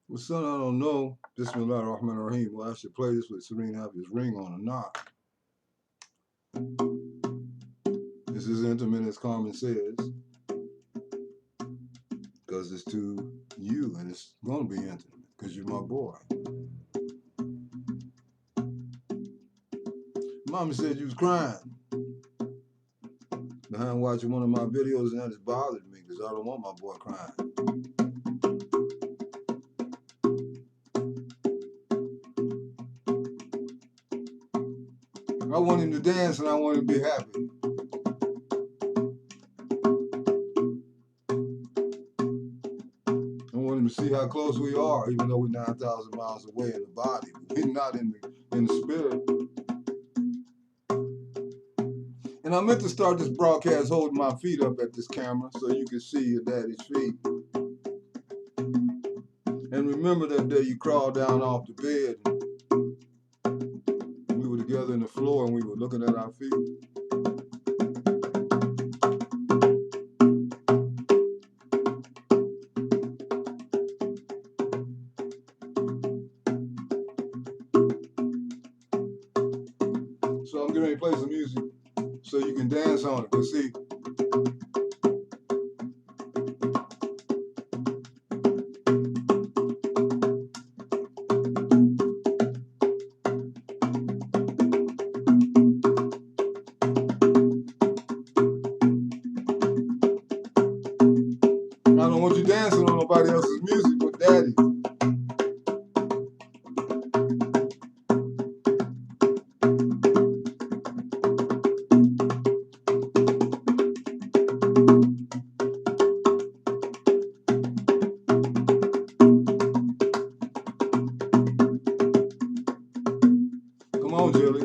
Well, son, I don't know. Bismillah ar-Rahman ar-Rahim. Well, I should play this with Serene have his ring on or not. This is intimate as Carmen says, because it's to you and it's going to be intimate because you're my boy. Mama said you was crying behind watching one of my videos, and that has bothered me because I don't want my boy crying. I want him to dance and I want him to be happy. I want him to see how close we are, even though we're 9,000 miles away in the body. We're not in the spirit. And I meant to start this broadcast holding my feet up at this camera so you can see your daddy's feet. And remember that day you crawled down off the bed and we were together on the floor and we were looking at our feet. So I'm getting ready to play some music so you can dance on it. But see, I don't want you dancing on nobody else's music but daddy. Come on, Jilly.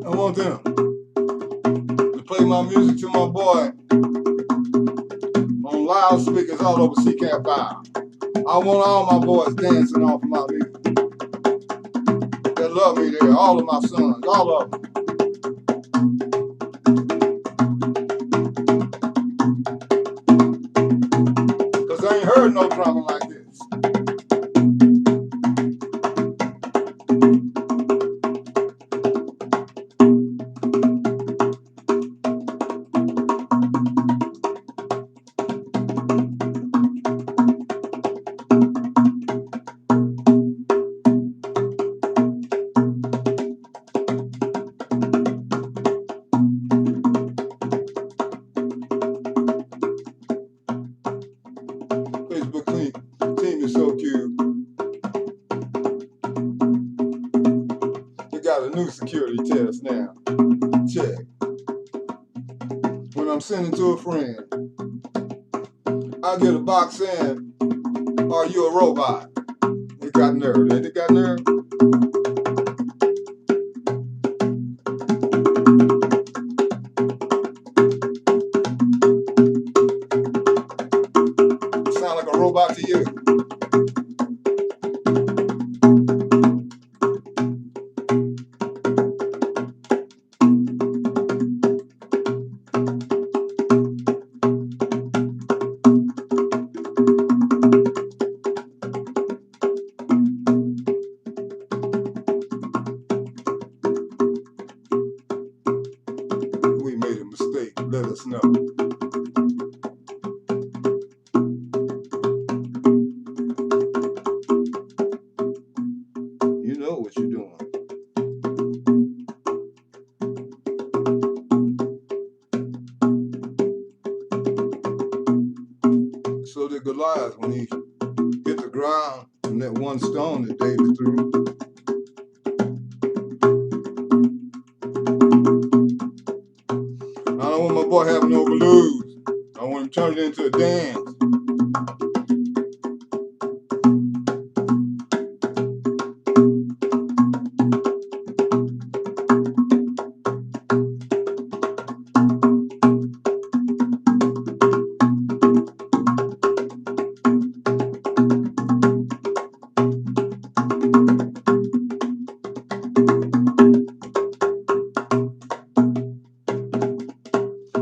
I want them to play my music to my boy on loudspeakers all over CCAP 5. I want all my boys dancing off of my music. That love me there, all of my sons, all of them. Cause I ain't heard no drama like this. Facebook team is so cute. They got a new security test now. Check. When I'm sending to a friend, I get a box saying, "Are you a robot?" They got nerve. They got nerve. Sound like a robot to you? We made a mistake. Let us know. You know what you're doing. So did Goliath when he hit the ground from that one stone that David threw. I don't want my boy having no blues. I want him to turn it into a dance.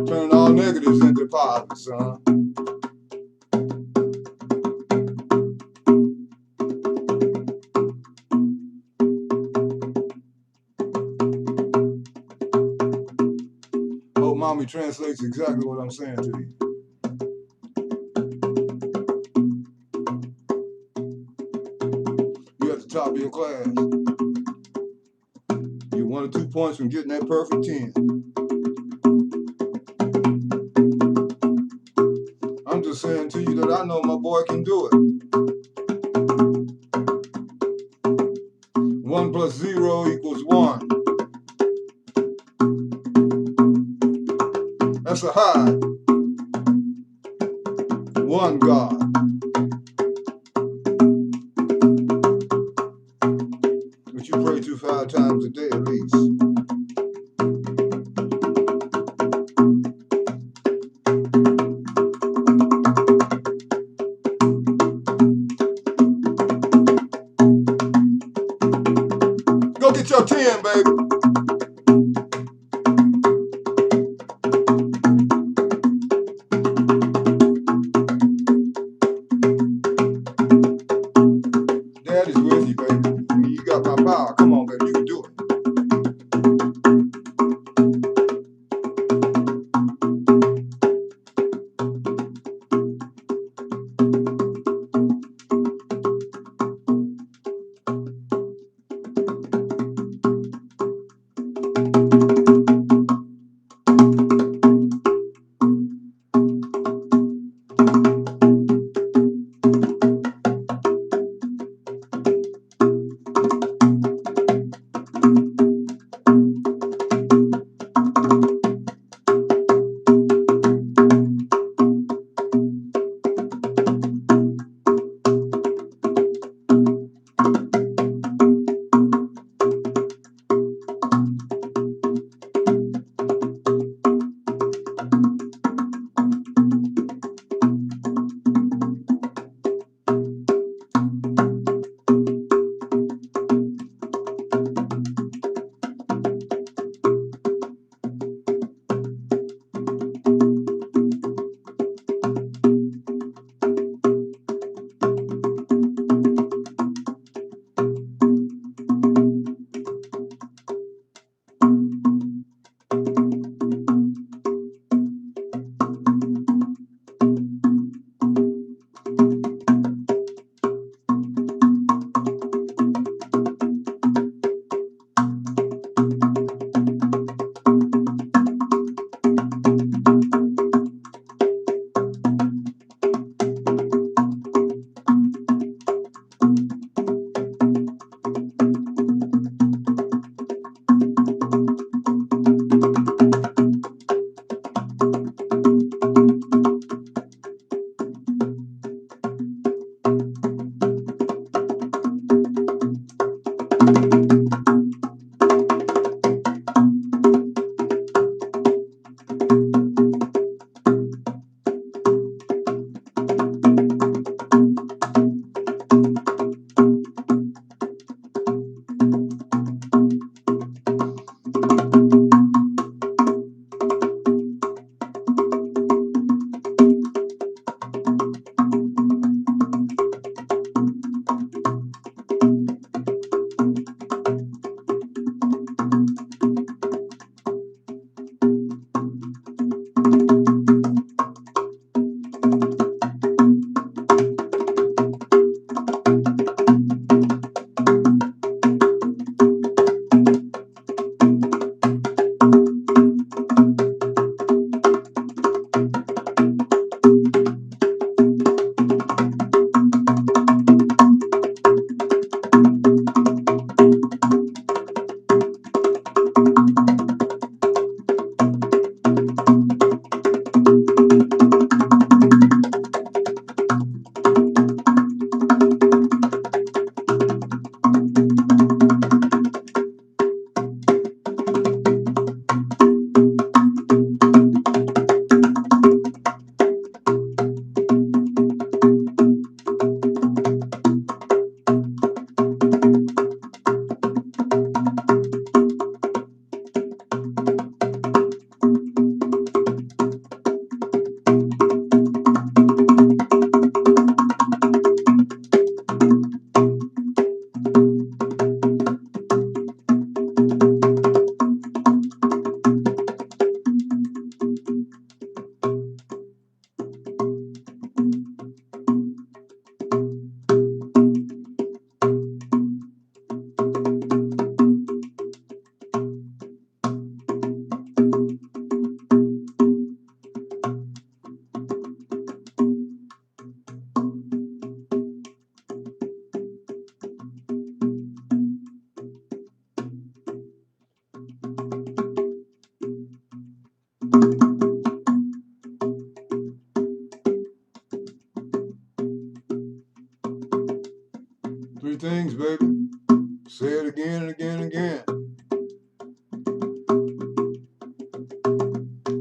Turn all negatives into positive, son. Hope mommy translates exactly what I'm saying to you. You're at the top of your class. You're 1 or 2 points from getting that perfect 10. I'm just saying to you that I know my boy can do it. 1 plus 0 equals 1. That's a high. 1 God. Which you pray to 5 times a day at least. Go get your 10, baby. Daddy's with you, baby. I mean, you got my power. Come on, baby. You can do it.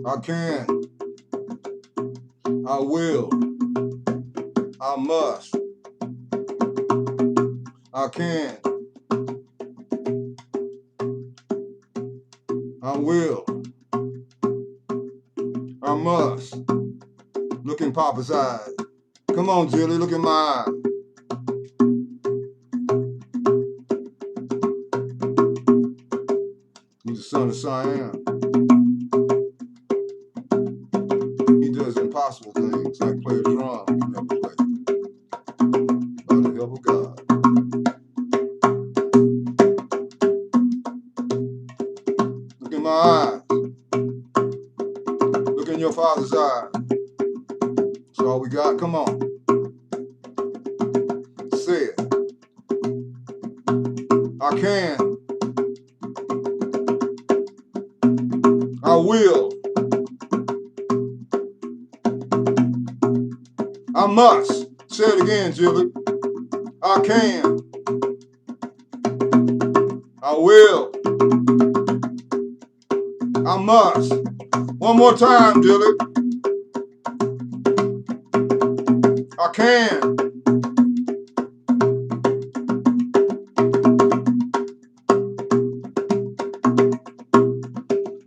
I can. I will. I must. I can. I will. I must. Look in Papa's eyes. Come on, Jilly, look in my eyes. He's the son of SIAM. He does impossible things like play a drum he can never play. By the help of God. Look in my eyes. Look in your father's eyes. That's all we got. Come on. Say it. I can. I will. I must. Say it again, Jilly. I can. I will. I must. One more time, Jilly. I can.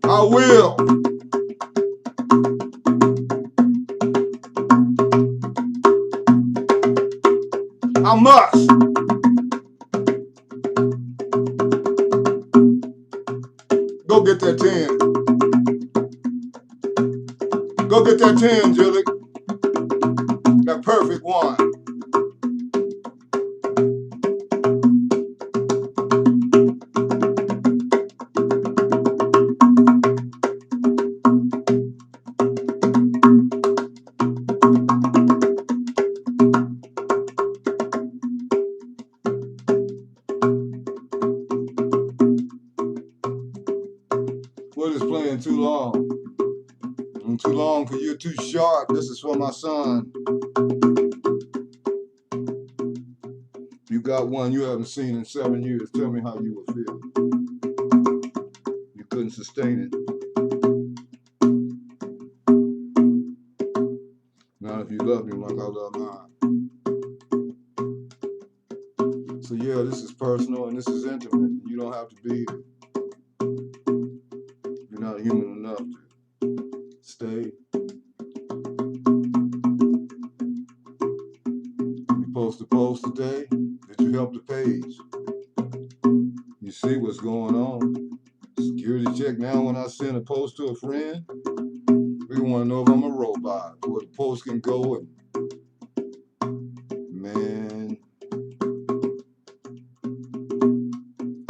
I will. I must. Go get that 10. Go get that 10, Jilly. That perfect one. What is playing too long? I'm too long for you, too short. This is for my son. You got one you haven't seen in 7 years. Tell me how you would feel. You couldn't sustain it. Not if you love me like I love mine. So yeah, this is personal and this is intimate. You don't have to be here. You're not human enough to stay. You post a post today. Did you help the page? You see what's going on. Security check now when I send a post to a friend. We want to know if I'm a robot, where the post can go. And man,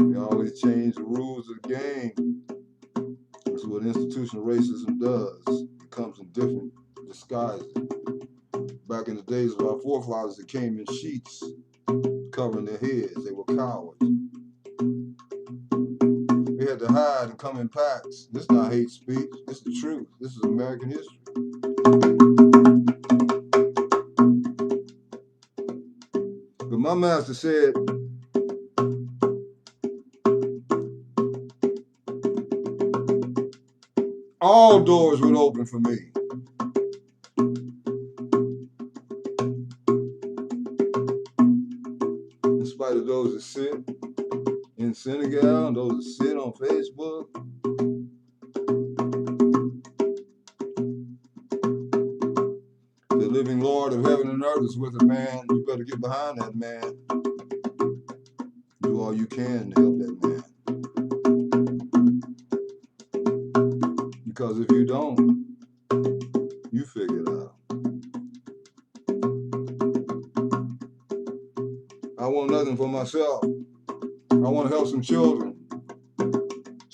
they always change the rules of the game. That's what institutional racism does. It comes in different disguises. Back in the days of our forefathers, it came in sheets covering their heads. They were cowards. They had to hide and come in packs. This is not hate speech. This is the truth. This is American history. But my master said, all doors would open for me. In spite of those that sit in Senegal, and those that sit on Facebook. The living Lord of heaven and earth is with a man. You better get behind that man. Do all you can to help that man. Because if you don't, you figure it out. I want nothing for myself. I want to help some children.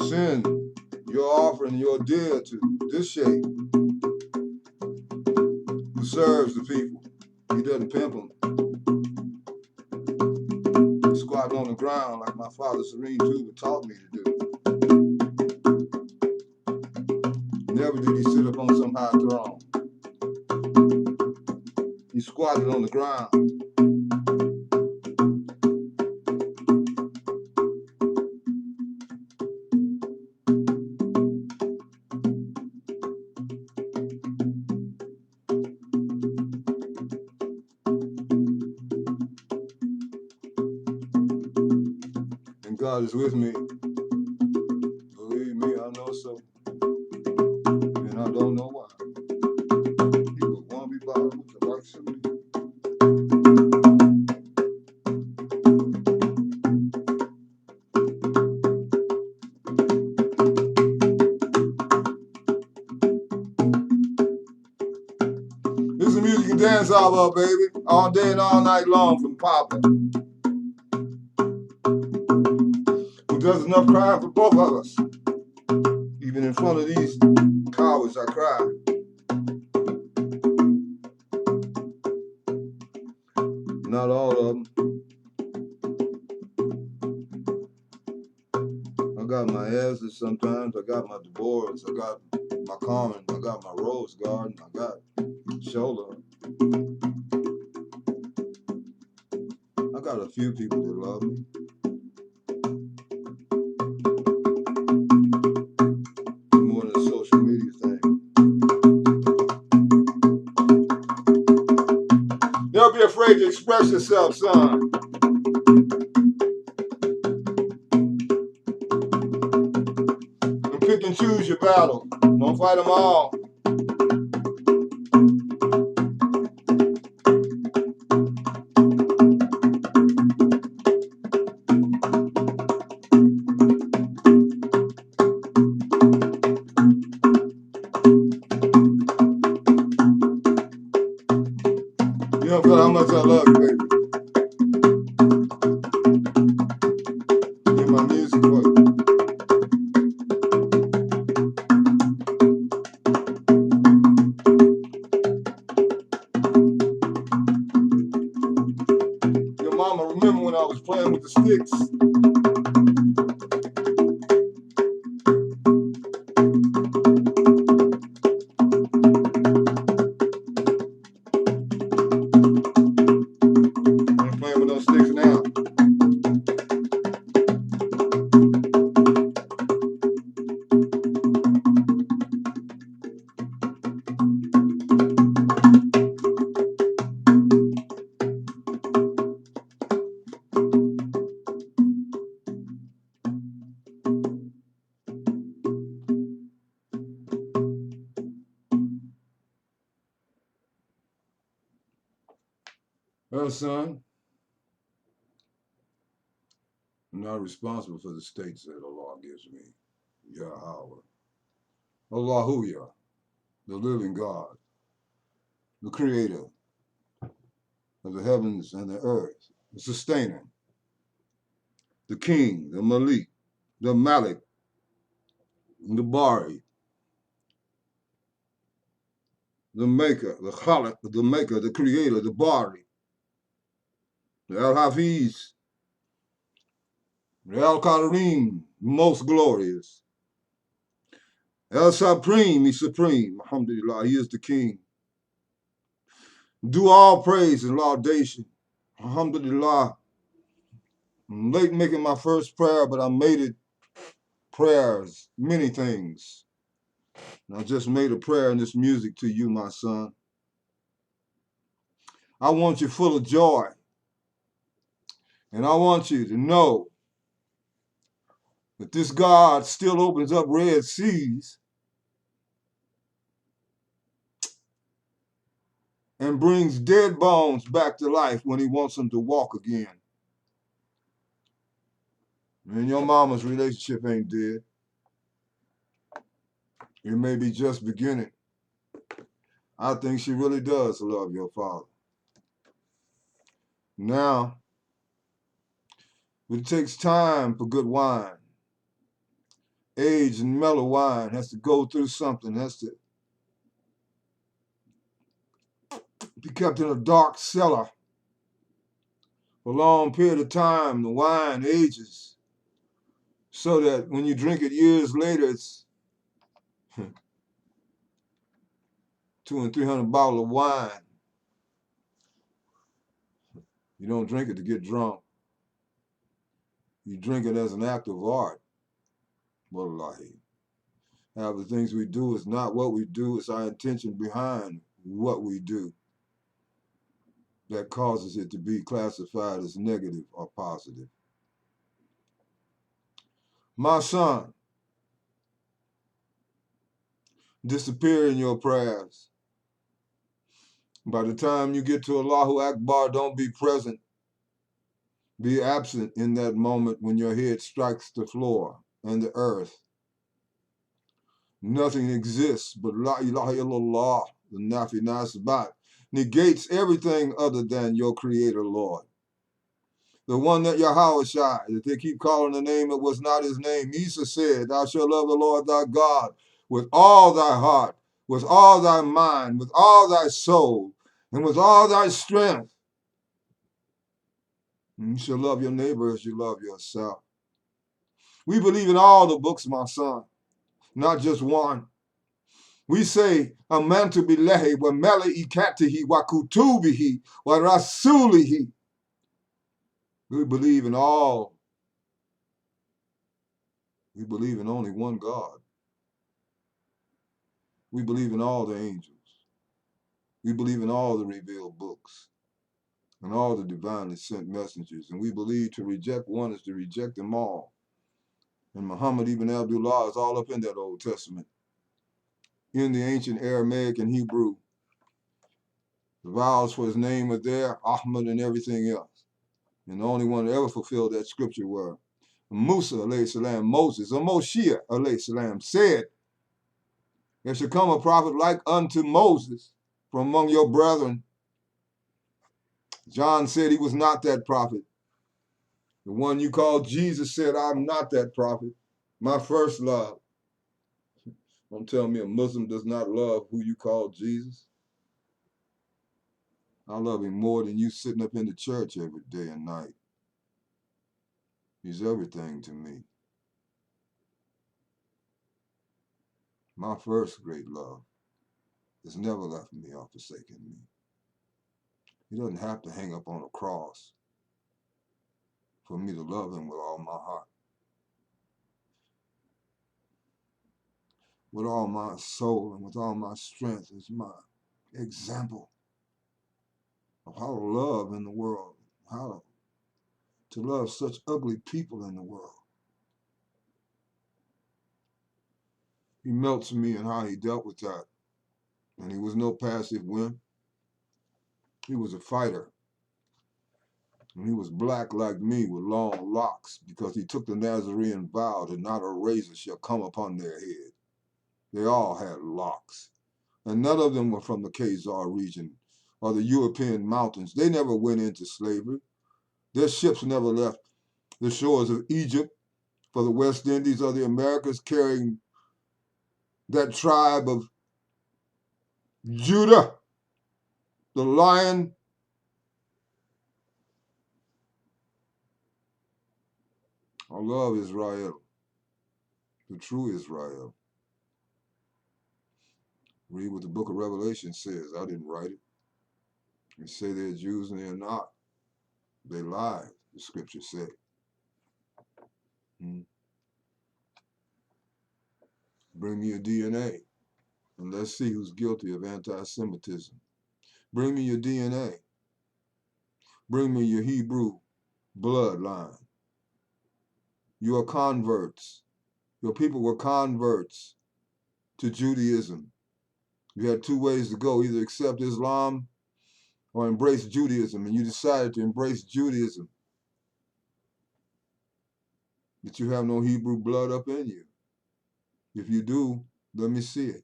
Send your offering, your deal to this shape who serves the people. He doesn't pimp them. He's squatting on the ground like my father Serene Tuba taught me to do. Never did he sit up on some high throne. He squatted on the ground. God is with me. Believe me, I know so. And I don't know why. He would want me bothered with the likes of me. This is the music you can dance off of, baby. All day and all night long from Papa. Who does enough crying for both of us. Even in front of these cowards, I cry. Not all of them. I got my asses sometimes. I got my divorce. I got my Carmen. I got my rose garden. I got shoulder. I got a few people that love me. More than a social media thing. Don't be afraid to express yourself, son. And pick and choose your battle. Don't fight them all. You don't feel how much I love you, baby. Get my music for you. Your mama remember when I was playing with the sticks? I'm playing with those sticks now. Well, son, I'm not responsible for the states that Allah gives me. Yahweh. Allahuya, the living God, the creator of the heavens and the earth, the sustainer, the king, the Malik, the Malik, the Bari, the maker, the Khalik, the maker, the creator, the Bari, the Al-Hafiz, the Al-Karim, most glorious. El-Supreme, he's supreme. Alhamdulillah, he is the king. Do all praise and laudation. Alhamdulillah. I'm late making my first prayer, but I made it prayers, many things. And I just made a prayer in this music to you, my son. I want you full of joy. And I want you to know that this God still opens up red seas and brings dead bones back to life when he wants them to walk again. And your mama's relationship ain't dead. It may be just beginning. I think she really does love your father. Now, it takes time for good wine. Aged and mellow wine has to go through something, has to be kept in a dark cellar for a long period of time. The wine ages so that when you drink it years later, it's 200 and 300 bottles of wine. You don't drink it to get drunk. You drink it as an act of art. Wallahi. How the things we do is not what we do, it's our intention behind what we do that causes it to be classified as negative or positive. My son, disappear in your prayers. By the time you get to Allahu Akbar, don't be present. Be absent in that moment when your head strikes the floor and the earth. Nothing exists but La ilaha illallah, the Nafi Nasbat, negates everything other than your Creator, Lord. The one that Yahweh Shai, that they keep calling the name that was not his name. Isa said, thou shalt love the Lord thy God with all thy heart, with all thy mind, with all thy soul, and with all thy strength. And you shall love your neighbor as you love yourself. We believe in all the books, my son, not just one. We say, Mantle billahi wa malaikatihi wa kutubihi wa rasulihi. We believe in all. We believe in only one God. We believe in all the angels. We believe in all the revealed books and all the divinely sent messengers. And we believe to reject one is to reject them all. And Muhammad ibn Abdullah is all up in that Old Testament. In the ancient Aramaic and Hebrew, the vowels for his name are there, Ahmad and everything else. And the only one that ever fulfilled that scripture were Musa alayhi salam, Moses, or Moshiach alayhi salam, said, there should come a prophet like unto Moses from among your brethren. John said he was not that prophet. The one you call Jesus said, I'm not that prophet. My first love. Don't tell me a Muslim does not love who you call Jesus. I love him more than you sitting up in the church every day and night. He's everything to me. My first great love has never left me or forsaken me. He doesn't have to hang up on a cross for me to love him with all my heart, with all my soul, and with all my strength. Is my example of how to love in the world, how to love such ugly people in the world. He melts me in how he dealt with that. And he was no passive wimp. He was a fighter. And he was black like me with long locks because he took the Nazarene vow that not a razor shall come upon their head. They all had locks. And none of them were from the Khazar region or the European mountains. They never went into slavery. Their ships never left the shores of Egypt for the West Indies or the Americas carrying that tribe of Judah, the lion. I love Israel, the true Israel. Read what the book of Revelation says. I didn't write it. They say they're Jews and they're not. They lie, the scripture said. Bring me your DNA and let's see who's guilty of anti-Semitism. Bring me your DNA. Bring me your Hebrew bloodline. You are converts. Your people were converts to Judaism. You had two ways to go, either accept Islam or embrace Judaism, and you decided to embrace Judaism. But you have no Hebrew blood up in you. If you do, let me see it.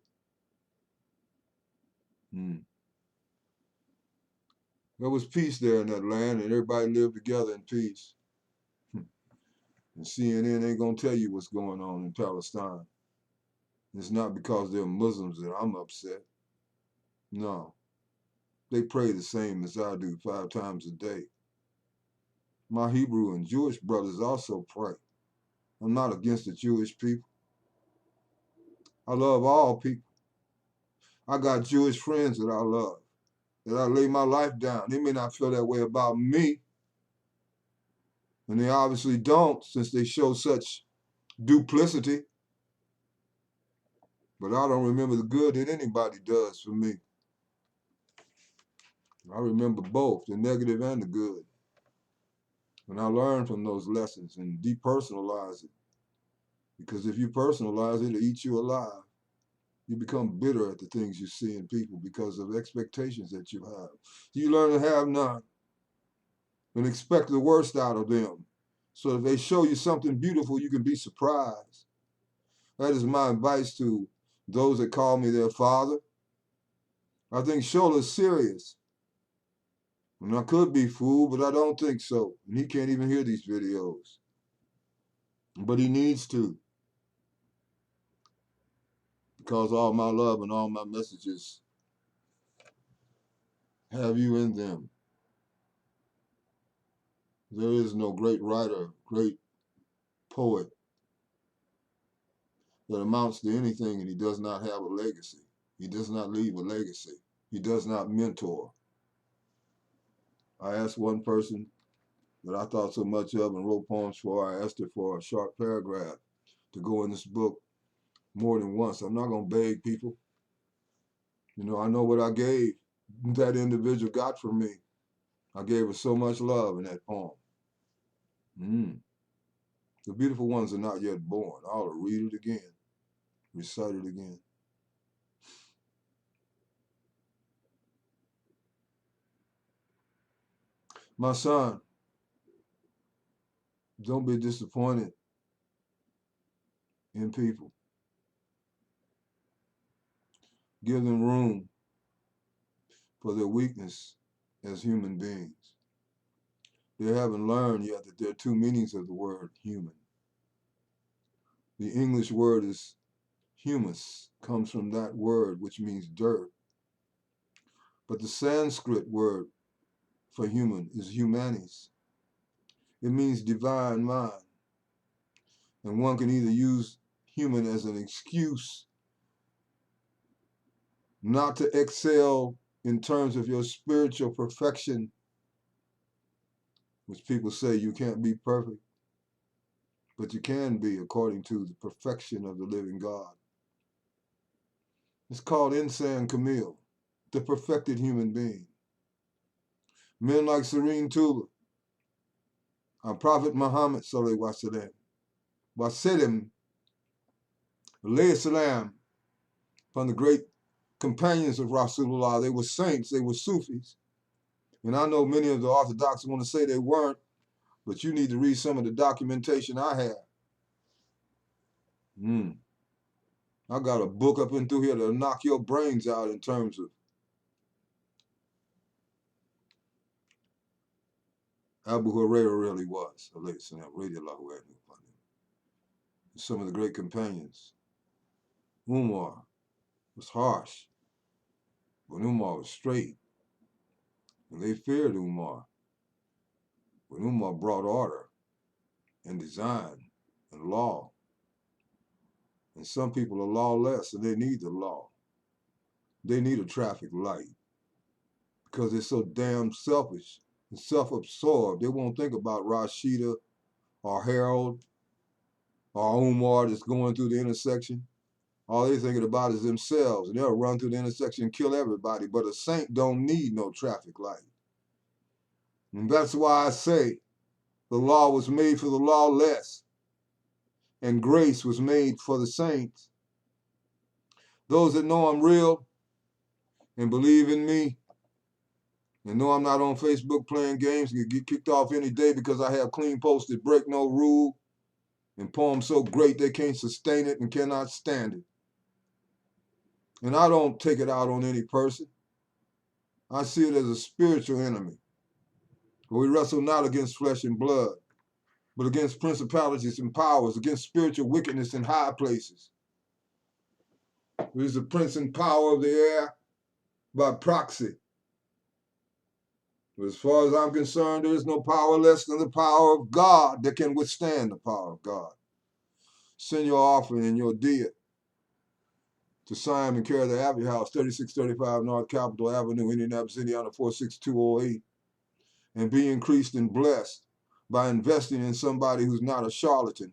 There was peace there in that land, and everybody lived together in peace. And CNN ain't gonna tell you what's going on in Palestine. It's not because they're Muslims that I'm upset. No. They pray the same as I do 5 times a day. My Hebrew and Jewish brothers also pray. I'm not against the Jewish people. I love all people. I got Jewish friends that I love, that I lay my life down. They may not feel that way about me, and they obviously don't, since they show such duplicity. But I don't remember the good that anybody does for me. I remember both, the negative and the good. And I learn from those lessons and depersonalize it. Because if you personalize it, it'll eat you alive. You become bitter at the things you see in people because of expectations that you have. You learn to have none and expect the worst out of them. So if they show you something beautiful, you can be surprised. That is my advice to those that call me their father. I think Shola's serious. And I could be fooled, but I don't think so. And he can't even hear these videos. But he needs to. Because all my love and all my messages have you in them. There is no great writer, great poet that amounts to anything and he does not have a legacy. He does not leave a legacy. He does not mentor. I asked one person that I thought so much of and wrote poems for. I asked her for a short paragraph to go in this book more than once. I'm not going to beg people. You know, I know what I gave that individual got from me. I gave her so much love in that poem. The beautiful ones are not yet born. I'll read it again, recite it again. My son, don't be disappointed in people. Give them room for their weakness as human beings. They haven't learned yet that there are two meanings of the word human. The English word is humus, comes from that word which means dirt. But the Sanskrit word for human is humanis. It means divine mind. And one can either use human as an excuse not to excel in terms of your spiritual perfection, which people say you can't be perfect, but you can be according to the perfection of the living God. It's called Insan Camille, the perfected human being. Men like Serene Tula, our Prophet Muhammad Sallallahu Wasallam, alayhi salam, from the great companions of Rasulullah. They were saints, they were Sufis. And I know many of the Orthodox want to say they weren't, but you need to read some of the documentation I have. I got a book up in through here that'll knock your brains out in terms of Abu Hurairah really was, some of the great companions. Umar was harsh, but Umar was straight. And they feared Umar. But Umar brought order and design and law. And some people are lawless and they need the law. They need a traffic light because they're so damn selfish and self-absorbed. They won't think about Rashida or Harold or Umar that's going through the intersection. All they're thinking about is themselves, and they'll run through the intersection and kill everybody. But a saint don't need no traffic light. And that's why I say the law was made for the lawless, and grace was made for the saints. Those that know I'm real and believe in me and know I'm not on Facebook playing games and get kicked off any day because I have clean posts that break no rule and poems so great they can't sustain it and cannot stand it. And I don't take it out on any person. I see it as a spiritual enemy. For we wrestle not against flesh and blood, but against principalities and powers, against spiritual wickedness in high places. There is the prince and power of the air by proxy. But as far as I'm concerned, there is no power less than the power of God that can withstand the power of God. Send your offering and your diet to SIAM and Care the Abbey House, 3635 North Capitol Avenue, Indianapolis, Indiana, 46208, and be increased and blessed by investing in somebody who's not a charlatan,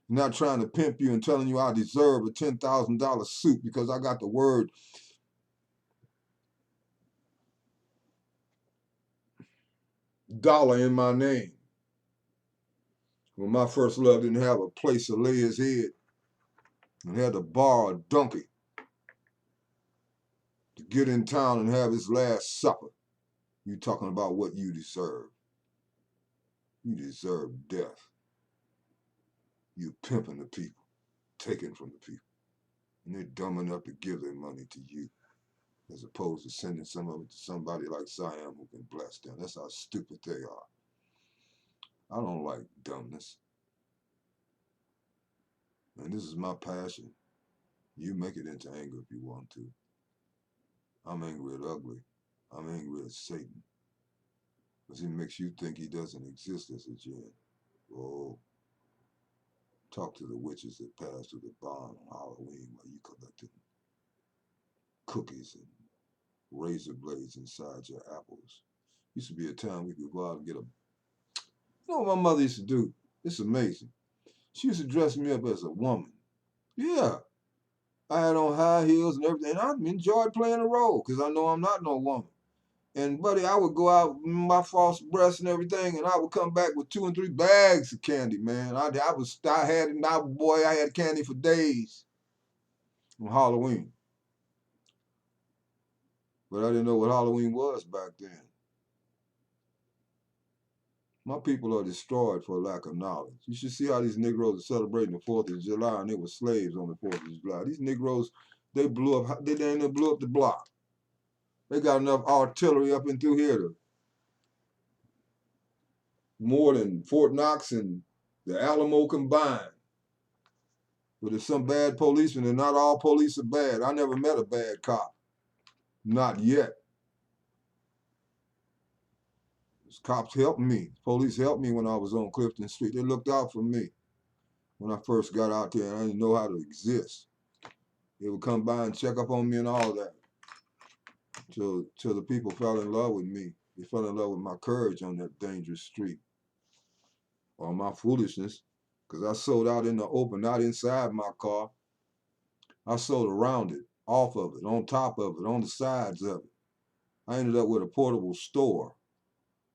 not trying to pimp you and telling you I deserve a $10,000 suit because I got the word dollar in my name. When my first love didn't have a place to lay his head and had to borrow a donkey to get in town and have his last supper. You talking about what you deserve. You deserve death. You pimping the people, taking from the people. And they're dumb enough to give their money to you, as opposed to sending some of it to somebody like SIAM who can bless them. That's how stupid they are. I don't like dumbness. And this is my passion. You make it into anger if you want to. I'm angry at ugly. I'm angry at Satan. Because he makes you think he doesn't exist as a jinn. Oh, talk to the witches that passed through the barn on Halloween while you collected cookies and razor blades inside your apples. Used to be a time we could go out and get a... You know what my mother used to do? It's amazing. She used to dress me up as a woman. Yeah. I had on high heels and everything. I enjoyed playing a role because I know I'm not no woman. And buddy, I would go out with my false breasts and everything, and I would come back with 2 and 3 bags of candy, man. I had candy for days on Halloween. But I didn't know what Halloween was back then. My people are destroyed for lack of knowledge. You should see how these Negroes are celebrating the 4th of July, and they were slaves on the 4th of July. These Negroes, they blew up the block. They got enough artillery up and through here to more than Fort Knox and the Alamo combined. But if some bad policemen, and not all police are bad. I never met a bad cop. Not yet. Cops helped me. Police helped me when I was on Clifton Street. They looked out for me when I first got out there and I didn't know how to exist. They would come by and check up on me and all that. Till the people fell in love with me. They fell in love with my courage on that dangerous street. Or my foolishness. Because I sold out in the open, not inside my car. I sold around it, off of it, on top of it, on the sides of it. I ended up with a portable store.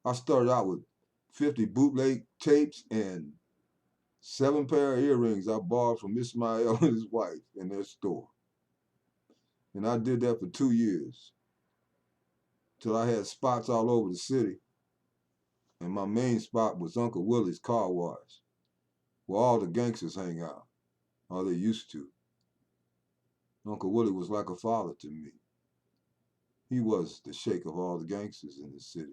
I started out with 50 bootleg tapes and 7 pair of earrings I borrowed from Ismail and his wife in their store. And I did that for 2 years. Till I had spots all over the city. And my main spot was Uncle Willie's car wash, where all the gangsters hang out, or they used to. Uncle Willie was like a father to me. He was the sheik of all the gangsters in the city.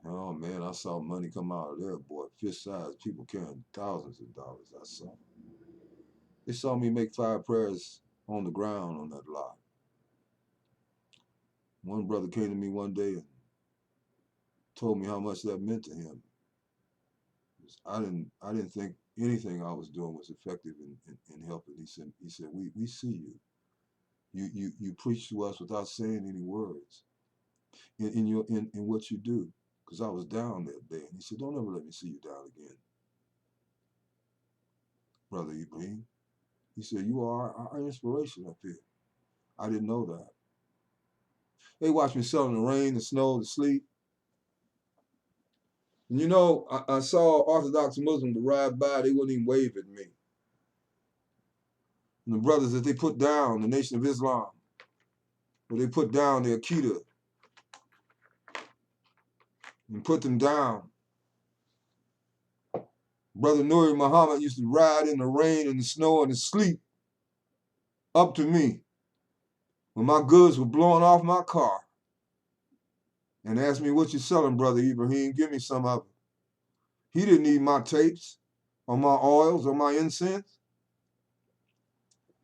Oh man, I saw money come out of there, boy. Fist size, people carrying thousands of dollars. I saw. They saw me make 5 prayers on the ground on that lot. One brother came to me one day and told me how much that meant to him. I didn't think anything I was doing was effective in helping. He said, we see you. You preach to us without saying any words in what you do. Because I was down that day. And he said, don't ever let me see you down again. Brother Ibrahim. He said, you are our inspiration up here. I didn't know that. They watched me sell in the rain, the snow, the sleet. And you know, I saw Orthodox Muslims ride by, they wouldn't even wave at me. And the brothers that they put down, the Nation of Islam, where they put down their Akita and put them down. Brother Nuri Muhammad used to ride in the rain and the snow and the sleet up to me when my goods were blowing off my car and asked me, what you selling, Brother Ibrahim? Give me some of it. He didn't need my tapes or my oils or my incense.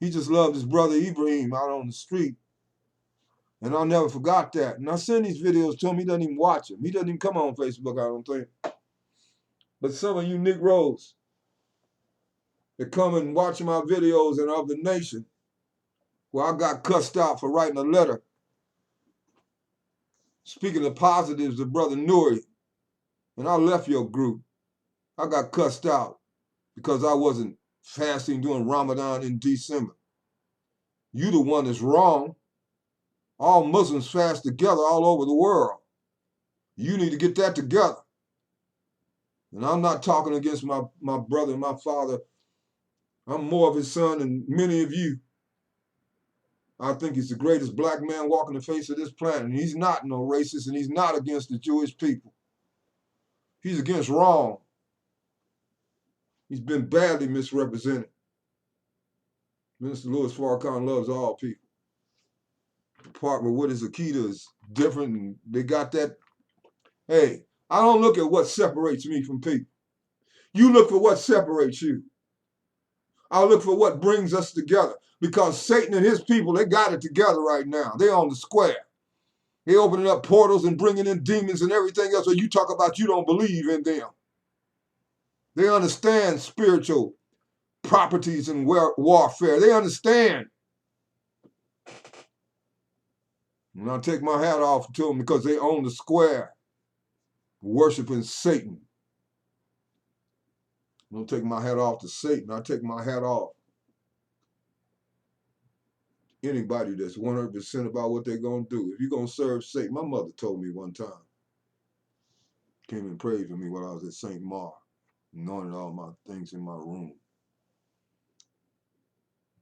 He just loved his brother Ibrahim out on the street. And I never forgot that. And I send these videos to him. He doesn't even watch them. He doesn't even come on Facebook, I don't think. But some of you Negroes that come and watch my videos and of the nation, where I got cussed out for writing a letter speaking the positives of Brother Nuri, and I left your group. I got cussed out because I wasn't fasting during Ramadan in December. You the one that's wrong. All Muslims fast together all over the world. You need to get that together. And I'm not talking against my brother and my father. I'm more of his son than many of you. I think he's the greatest black man walking the face of this planet. And he's not no racist, and he's not against the Jewish people. He's against wrong. He's been badly misrepresented. Minister Louis Farrakhan loves all people. The part with what is Akita is different, and they got that. Hey, I don't look at what separates me from people. You look for what separates you. I look for what brings us together. Because Satan and his people, they got it together right now. They're on the square. They opening up portals and bringing in demons and everything else. So you talk about you don't believe in them. They understand spiritual properties and warfare. They understand. And I take my hat off to them because they own the square, worshiping Satan. I don't take my hat off to Satan. I take my hat off to anybody that's 100% about what they're going to do. If you're going to serve Satan, my mother told me one time, came and prayed for me while I was at St. Mark, anointed all my things in my room.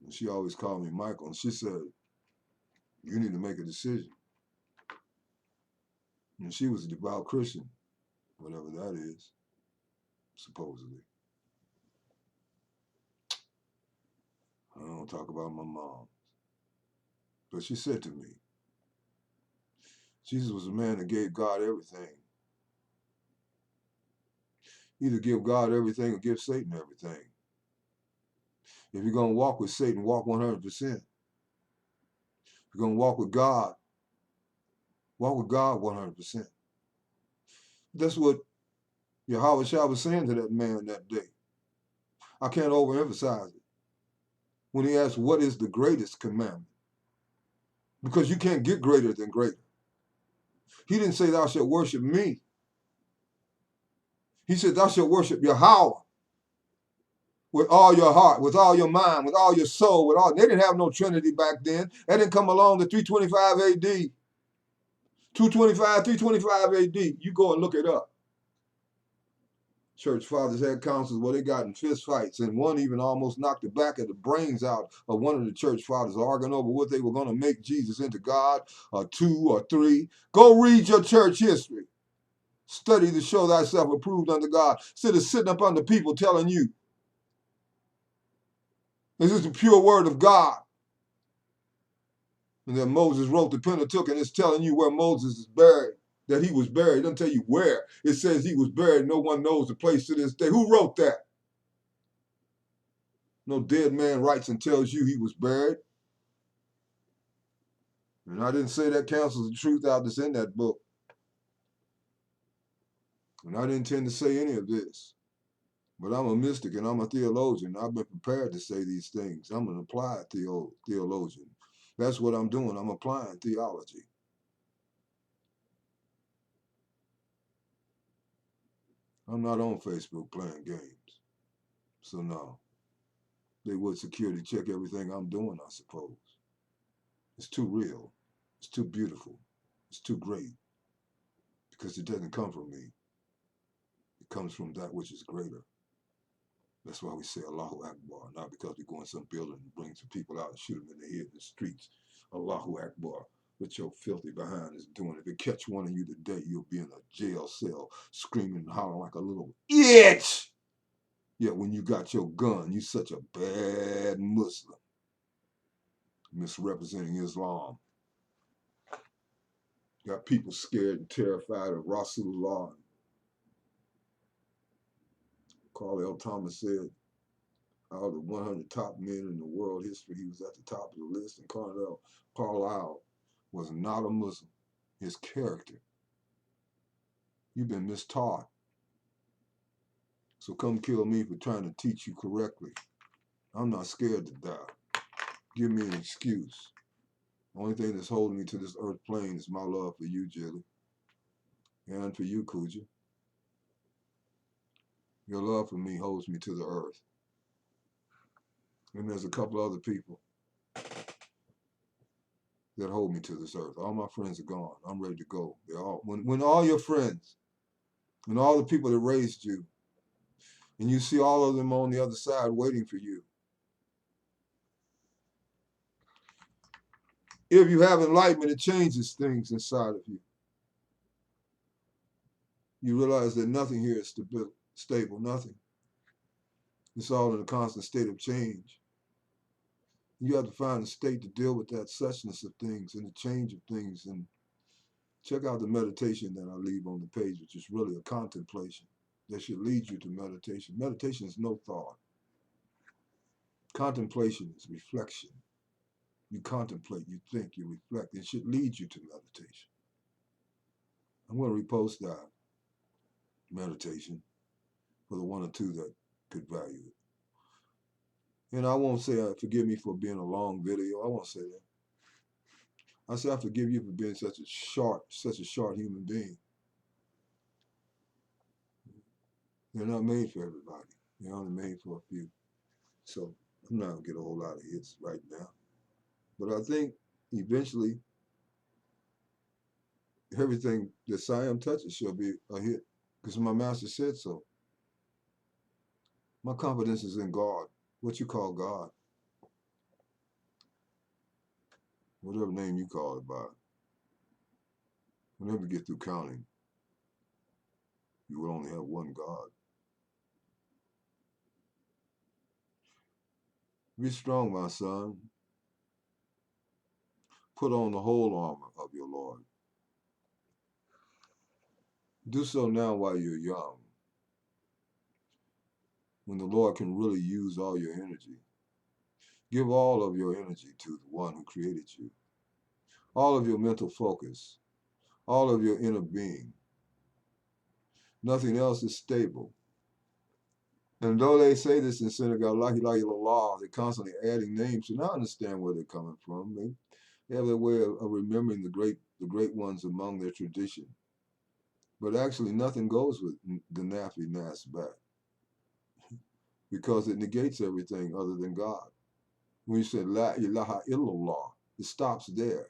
And she always called me Michael, and she said, you need to make a decision. And she was a devout Christian, whatever that is, supposedly. I don't talk about my mom. But she said to me, Jesus was a man that gave God everything. Either give God everything or give Satan everything. If you're going to walk with Satan, walk 100%. If you're going to walk with God 100%. That's what Yahweh Shah was saying to that man that day. I can't overemphasize it. When he asked, what is the greatest commandment? Because you can't get greater than greater. He didn't say thou shalt worship me. He said thou shalt worship Yahweh with all your heart, with all your mind, with all your soul, with all. They didn't have no Trinity back then. That didn't come along to 325 AD. 325 AD. You go and look it up. Church fathers had councils where they got in fist fights, and one even almost knocked the back of the brains out of one of the church fathers, arguing over what they were going to make Jesus into, God or two or three. Go read your church history. Study to show thyself approved unto God. Instead of sitting up under people telling you, this is the pure word of God. And then Moses wrote the Pentateuch, and it's telling you where Moses is buried, that he was buried. It doesn't tell you where. It says he was buried. No one knows the place to this day. Who wrote that? No dead man writes and tells you he was buried. And I didn't say that cancels the truth out that's in that book. And I didn't intend to say any of this. But I'm a mystic and I'm a theologian. I've been prepared to say these things. I'm an applied theologian. That's what I'm doing. I'm applying theology. I'm not on Facebook playing games. So no. They would security check everything I'm doing, I suppose. It's too real. It's too beautiful. It's too great. Because it doesn't come from me. It comes from that which is greater. That's why we say Allahu Akbar, not because we go in some building and bring some people out and shoot them in the head in the streets. Allahu Akbar. What your filthy behind is doing. If it catch one of you today, you'll be in a jail cell screaming and hollering like a little itch. Yet when you got your gun, you such a bad Muslim. Misrepresenting Islam. Got people scared and terrified of Rasulullah. Carl L. Thomas said, out of the 100 top men in the world history, he was at the top of the list, and Carlyle was not a Muslim. His character. You've been mistaught. So come kill me for trying to teach you correctly. I'm not scared to die. Give me an excuse. The only thing that's holding me to this earth plane is my love for you, Jilly. And for you, Kuja. Your love for me holds me to the earth. And there's a couple other people that hold me to this earth. All my friends are gone. I'm ready to go. They're all when all your friends and all the people that raised you And you see all of them on the other side waiting for you. If you have enlightenment, it changes things inside of you. You realize that nothing here is stable, nothing. It's all in a constant state of change. You have to find a state to deal with that suchness of things and the change of things. And check out the meditation that I leave on the page, which is really a contemplation that should lead you to meditation. Meditation is no thought. Contemplation is reflection. You contemplate, you think, you reflect. It should lead you to meditation. I'm going to repost that meditation for the one or two that could value it. And I won't say, forgive me for being a long video. I won't say that. I say I forgive you for being such a short human being. They're not made for everybody. They're only made for a few. So I'm not going to get a whole lot of hits right now. But I think eventually everything that SIAM touches shall be a hit, because my master said so. My confidence is in God, what you call God. Whatever name you call it by. Whenever you get through counting, you will only have one God. Be strong, my son. Put on the whole armor of your Lord. Do so now while you're young, when the Lord can really use all your energy. Give all of your energy to the one who created you. All of your mental focus, all of your inner being. Nothing else is stable. And though they say this in synagogue, la ilaha illallah, they're constantly adding names, and I understand where they're coming from. They have their way of remembering the great ones among their tradition. But actually, nothing goes with the Nafi Nasbat, because it negates everything other than God. When you say la ilaha illallah, it stops there.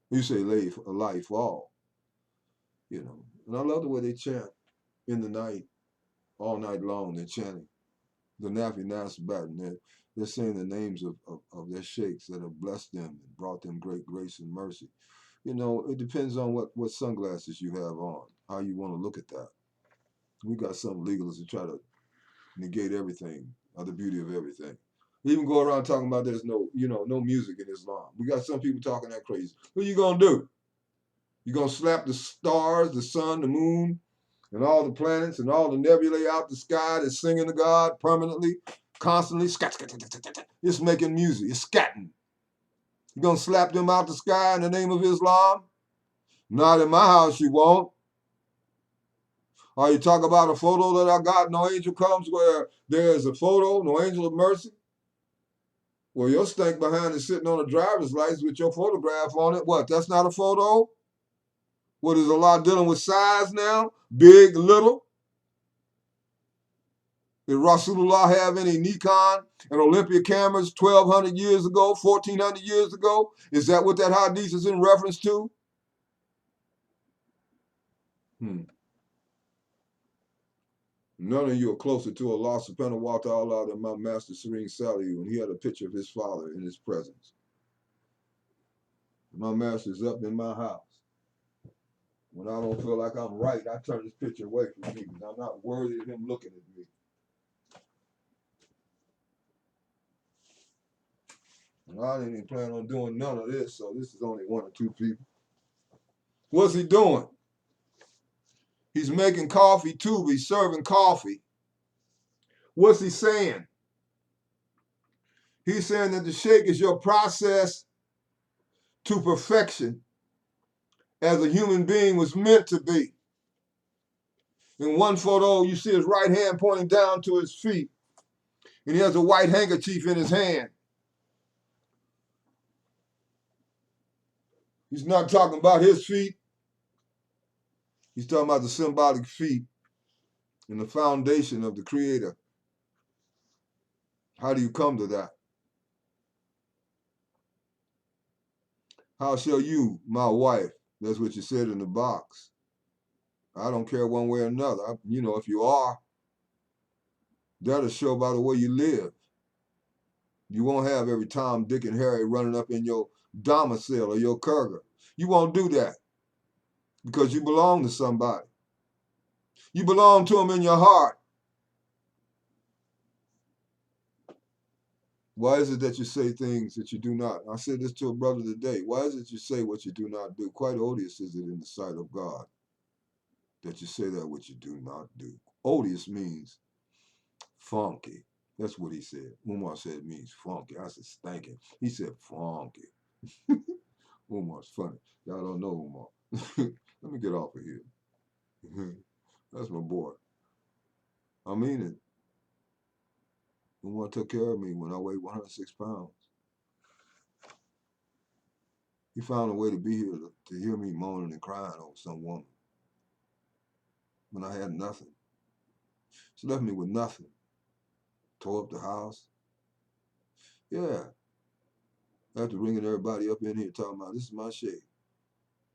You say la ifal, you know. And I love the way they chant in the night, all night long. They're chanting the Nafi Nasbat, and they're saying the names of their sheikhs that have blessed them and brought them great grace and mercy. You know, it depends on what sunglasses you have on, how you want to look at that. We got some legalists who try to negate everything, or the beauty of everything. We even go around talking about there's no music in Islam. We got some people talking that crazy. What are you going to do? You going to slap the stars, the sun, the moon, and all the planets and all the nebulae out the sky that's singing to God permanently, constantly? It's making music. It's scatting. You going to slap them out the sky in the name of Islam? Not in my house, you won't. Or you talk about a photo that I got, no angel comes, where there is a photo, no angel of mercy. Well, your stank behind is sitting on a driver's license with your photograph on it. What, that's not a photo? What, is Allah dealing with size now? Big, little? Did Rasulullah have any Nikon and Olympia cameras 1,200 years ago, 1,400 years ago? Is that what that hadith is in reference to? None of you are closer to Allah subhanahu wa ta'ala than my master Serene Sally when he had a picture of his father in his presence. My master's up in my house. When I don't feel like I'm right, I turn this picture away from me because I'm not worthy of him looking at me. And I didn't even plan on doing none of this, so this is only one or two people. What's he doing? He's making coffee too. He's serving coffee. What's he saying? He's saying that the shake is your process to perfection as a human being was meant to be. In one photo, you see his right hand pointing down to his feet, and he has a white handkerchief in his hand. He's not talking about his feet. He's talking about the symbolic feet and the foundation of the Creator. How do you come to that? How shall you, my wife, that's what you said in the box. I don't care one way or another. If you are, That'll show by the way you live. You won't have every Tom, Dick, and Harry running up in your domicile or your Kurga. You won't do that because you belong to somebody. You belong to them in your heart. Why is it that you say things that you do not? I said this to a brother today. Why is it you say what you do not do? Quite odious is it in the sight of God that you say that which you do not do. Odious means funky. That's what he said. Umar said it means funky. I said stinking. He said funky. Umar's funny. Y'all don't know Umar. Let me get off of here. That's my boy. I mean it. Umar took care of me when I weighed 106 pounds. He found a way to be here to hear me moaning and crying over some woman when I had nothing. She left me with nothing. Tore up the house. Yeah. After ringing everybody up in here talking about, this is my shade.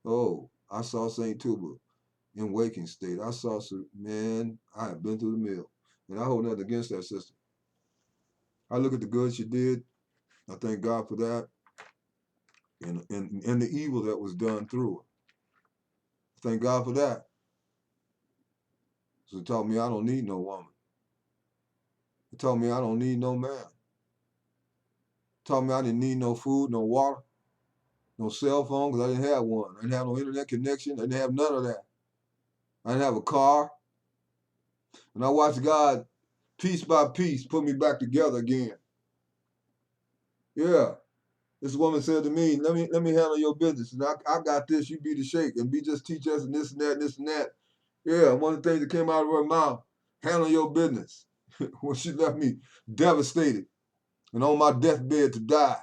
Oh, I saw St. Tuba in waking state. I saw some, man, I have been through the mill. And I hold nothing against that sister. I look at the good she did. I thank God for that. And the evil that was done through her. Thank God for that. So it taught me I don't need no woman. It taught me I don't need no man. It taught me I didn't need no food, no water, no cell phone, because I didn't have one. I didn't have no internet connection. I didn't have none of that. I didn't have a car. And I watched God, piece by piece, put me back together again. Yeah. This woman said to me, let me handle your business. And I got this, you be the shake. And be just teach us and this and that and this and that. Yeah, one of the things that came out of her mouth, handle your business. When she left me devastated and on my deathbed to die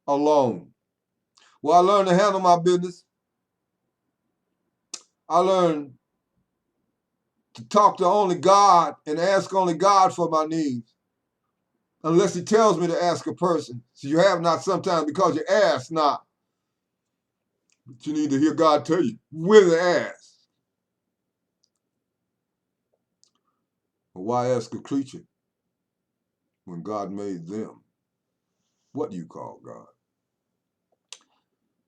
alone. Well, I learned to handle my business. I learned to talk to only God and ask only God for my needs. Unless he tells me to ask a person. So you have not sometimes because you ask not. But you need to hear God tell you when to ask. But why ask a creature when God made them? What do you call God?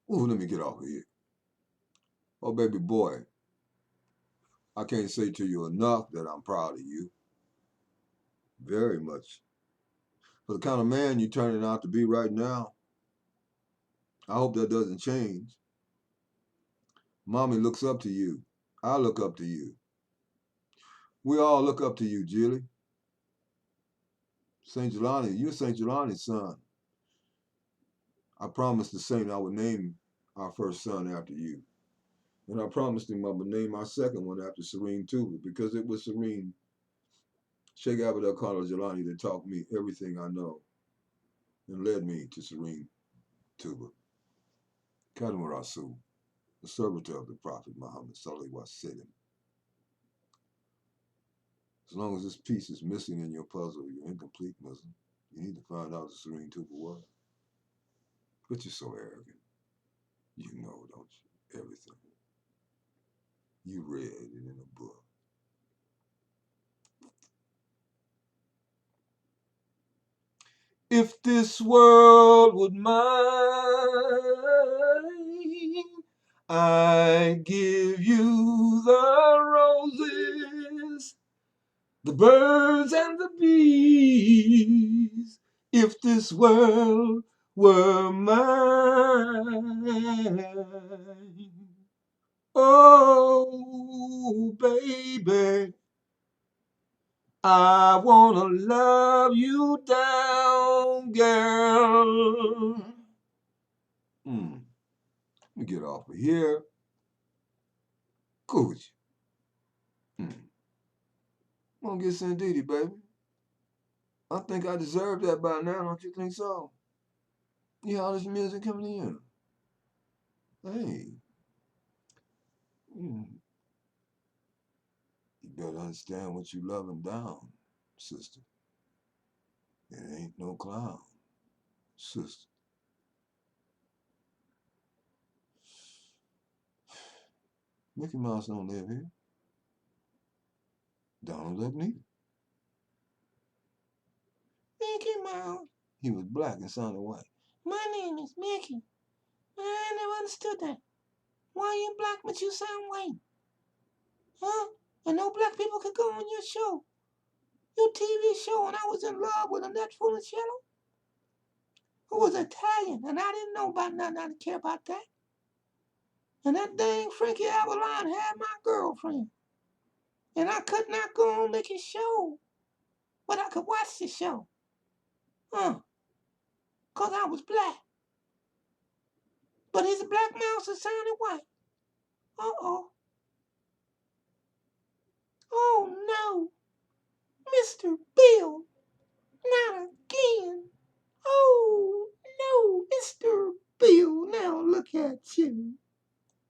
Ooh, let me get off of here. Oh, baby boy, I can't say to you enough that I'm proud of you. Very much. For the kind of man you're turning out to be right now, I hope that doesn't change. Mommy looks up to you. I look up to you. We all look up to you, Jilly. St. Jelani, you're St. Jelani's son. I promised the saint I would name our first son after you. And I promised him I would name our second one after Serene Tuba, because it was Serene, Sheikh Abdel Qadir Jilani, that taught me everything I know and led me to Serene Tuba. Kadim Rasul, the servitor of the Prophet Muhammad Sallallahu Alaihi Wasallam. As long as this piece is missing in your puzzle, you're incomplete Muslim. You need to find out the Serene Tuba was. But you're so arrogant. You know, don't you? Everything. You read it in a book. If this world would mind, I'd give you the roses, the birds and the bees. If this world were mine. Oh, baby, I wanna love you down, girl. Let me get off of here. Good. I'm gonna get Sanditi, baby. I think I deserve that by now, don't you think so? You hear all this music coming in. Hey. You better understand what you loving down, sister. It ain't no clown, sister. Mickey Mouse don't live here. Donald Duck neither. Mickey Mouse. He was black and sounded white. My name is Mickey. I never understood that. Why you black but you sound white? Huh? And no black people could go on your show. Your TV show, and I was in love with a nut full of cello who was Italian, and I didn't know about nothing. I didn't care about that. And that dang Frankie Avalon had my girlfriend. And I could not go on Mickey's show, but I could watch the show. 'Cause I was black. But his black mouse is sounding white. Uh-oh. Oh, no. Mr. Bill. Not again. Oh, no, Mr. Bill. Now look at you.